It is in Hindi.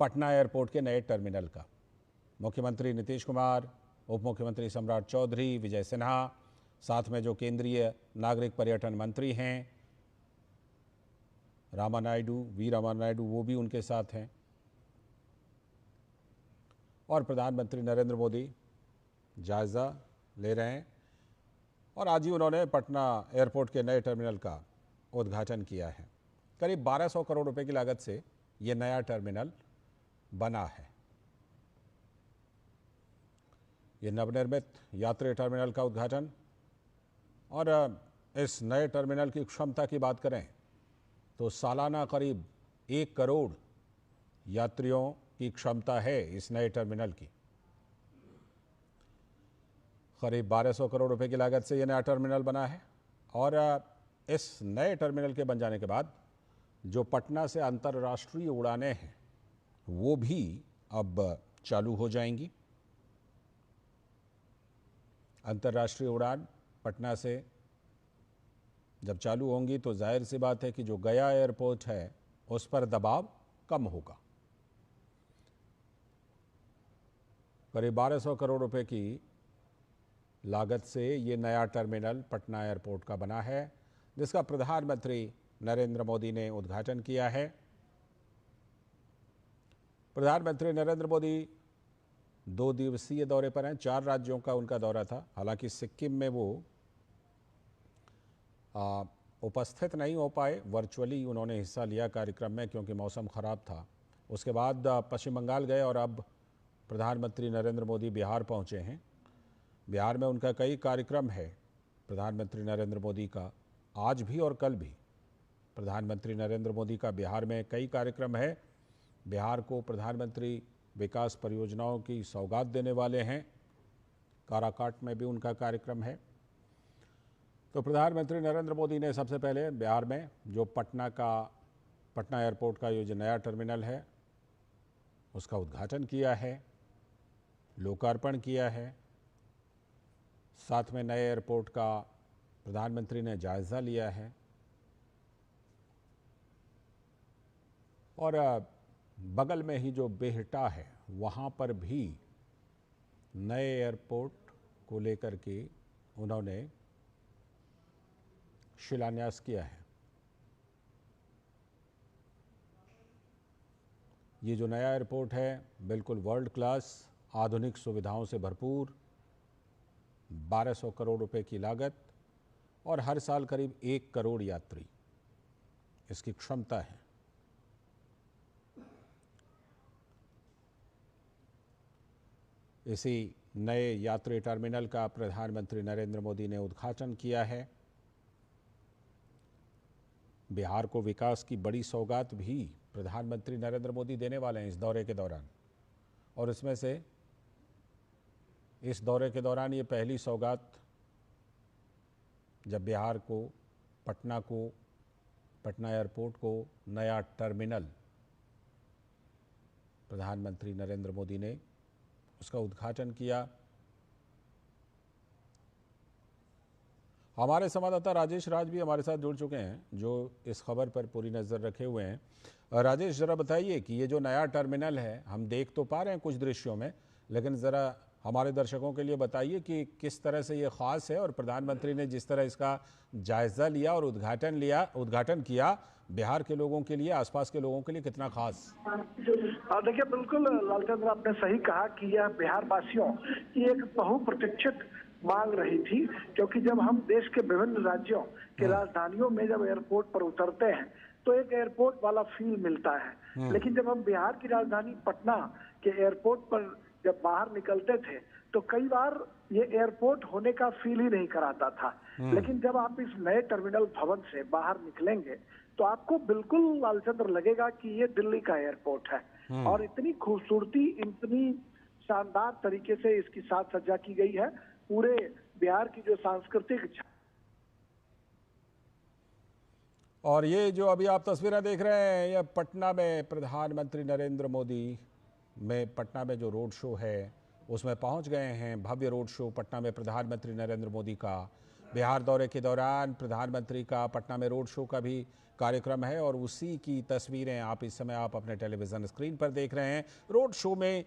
पटना एयरपोर्ट के नए टर्मिनल का। मुख्यमंत्री नीतीश कुमार, उप मुख्यमंत्री सम्राट चौधरी, विजय सिन्हा, साथ में जो केंद्रीय नागरिक पर्यटन मंत्री हैं वी रामानायडू, वो भी उनके साथ हैं, और प्रधानमंत्री नरेंद्र मोदी जायज़ा ले रहे हैं। और आज ही उन्होंने पटना एयरपोर्ट के नए टर्मिनल का उद्घाटन किया है। करीब 1200 करोड़ रुपए की लागत से ये नया टर्मिनल बना है। ये नवनिर्मित यात्री टर्मिनल का उद्घाटन, और इस नए टर्मिनल की क्षमता की बात करें तो सालाना करीब 1 करोड़ यात्रियों की क्षमता है इस नए टर्मिनल की। करीब 1200 करोड़ रुपए की लागत से यह नया टर्मिनल बना है। और इस नए टर्मिनल के बन जाने के बाद जो पटना से अंतर्राष्ट्रीय उड़ानें हैं वो भी अब चालू हो जाएंगी। अंतर्राष्ट्रीय उड़ान पटना से जब चालू होंगी तो जाहिर सी बात है कि जो गया एयरपोर्ट है उस पर दबाव कम होगा। करीब 1200 करोड़ रुपए की लागत से ये नया टर्मिनल पटना एयरपोर्ट का बना है, जिसका प्रधानमंत्री नरेंद्र मोदी ने उद्घाटन किया है। प्रधानमंत्री नरेंद्र मोदी 2 दिवसीय दौरे पर हैं। 4 राज्यों का उनका दौरा था। हालांकि सिक्किम में वो उपस्थित नहीं हो पाए, वर्चुअली उन्होंने हिस्सा लिया कार्यक्रम में क्योंकि मौसम ख़राब था। उसके बाद पश्चिम बंगाल गए और अब प्रधानमंत्री नरेंद्र मोदी बिहार पहुंचे हैं। बिहार में उनका कई कार्यक्रम है। प्रधानमंत्री नरेंद्र मोदी का आज भी और कल भी प्रधानमंत्री नरेंद्र मोदी का बिहार में कई कार्यक्रम है। बिहार को प्रधानमंत्री विकास परियोजनाओं की सौगात देने वाले हैं। काराकाट में भी उनका कार्यक्रम है। तो प्रधानमंत्री नरेंद्र मोदी ने सबसे पहले बिहार में जो पटना एयरपोर्ट का ये जो नया टर्मिनल है उसका उद्घाटन किया है, लोकार्पण किया है। साथ में नए एयरपोर्ट का प्रधानमंत्री ने जायज़ा लिया है। और बगल में ही जो बेहटा है वहाँ पर भी नए एयरपोर्ट को लेकर के उन्होंने शिलान्यास किया है। ये जो नया एयरपोर्ट है बिल्कुल वर्ल्ड क्लास, आधुनिक सुविधाओं से भरपूर, 1200 करोड़ रुपए की लागत और हर साल करीब 1 करोड़ यात्री इसकी क्षमता है। इसी नए यात्री टर्मिनल का प्रधानमंत्री नरेंद्र मोदी ने उद्घाटन किया है। बिहार को विकास की बड़ी सौगात भी प्रधानमंत्री नरेंद्र मोदी देने वाले हैं इस दौरे के दौरान, और इसमें से इस दौरे के दौरान ये पहली सौगात जब बिहार को पटना एयरपोर्ट को नया टर्मिनल प्रधानमंत्री नरेंद्र मोदी ने उसका उद्घाटन किया। हमारे संवाददाता राजेश राज भी हमारे साथ जुड़ चुके हैं जो इस खबर पर पूरी नज़र रखे हुए हैं। राजेश, ज़रा बताइए कि ये जो नया टर्मिनल है, हम देख तो पा रहे हैं कुछ दृश्यों में, लेकिन ज़रा हमारे दर्शकों के लिए बताइए कि किस तरह से ये ख़ास है और प्रधानमंत्री ने जिस तरह इसका जायज़ा लिया और उद्घाटन किया, बिहार के लोगों के लिए, आसपास के लोगों के लिए कितना खास? देखिए, बिल्कुल लालचंद्र, आपने सही कहा कि यह बिहार वासियों की एक बहुप्रतीक्षित मांग रही थी, क्योंकि जब हम देश के विभिन्न राज्यों के राजधानियों में जब एयरपोर्ट पर उतरते हैं तो एक एयरपोर्ट वाला फील मिलता है, लेकिन जब हम बिहार की राजधानी पटना के एयरपोर्ट पर जब बाहर निकलते थे तो कई बार ये एयरपोर्ट होने का फील ही नहीं कराता था। लेकिन जब आप इस नए टर्मिनल भवन से बाहर निकलेंगे तो आपको बिल्कुल लालचंद्र लगेगा कि ये दिल्ली का एयरपोर्ट है। और इतनी खूबसूरती, इतनी शानदार तरीके से इसकी साज सज्जा की गई है। पूरे बिहार की जो सांस्कृतिक, और ये जो अभी आप तस्वीरें देख रहे हैं, यह पटना में प्रधानमंत्री नरेंद्र मोदी में पटना में जो रोड शो है उसमें पहुंच गए हैं। भव्य रोड शो पटना में प्रधानमंत्री नरेंद्र मोदी का बिहार दौरे के दौरान प्रधानमंत्री का पटना में रोड शो का भी कार्यक्रम है और उसी की तस्वीरें आप इस समय आप अपने टेलीविजन स्क्रीन पर देख रहे हैं। रोड शो में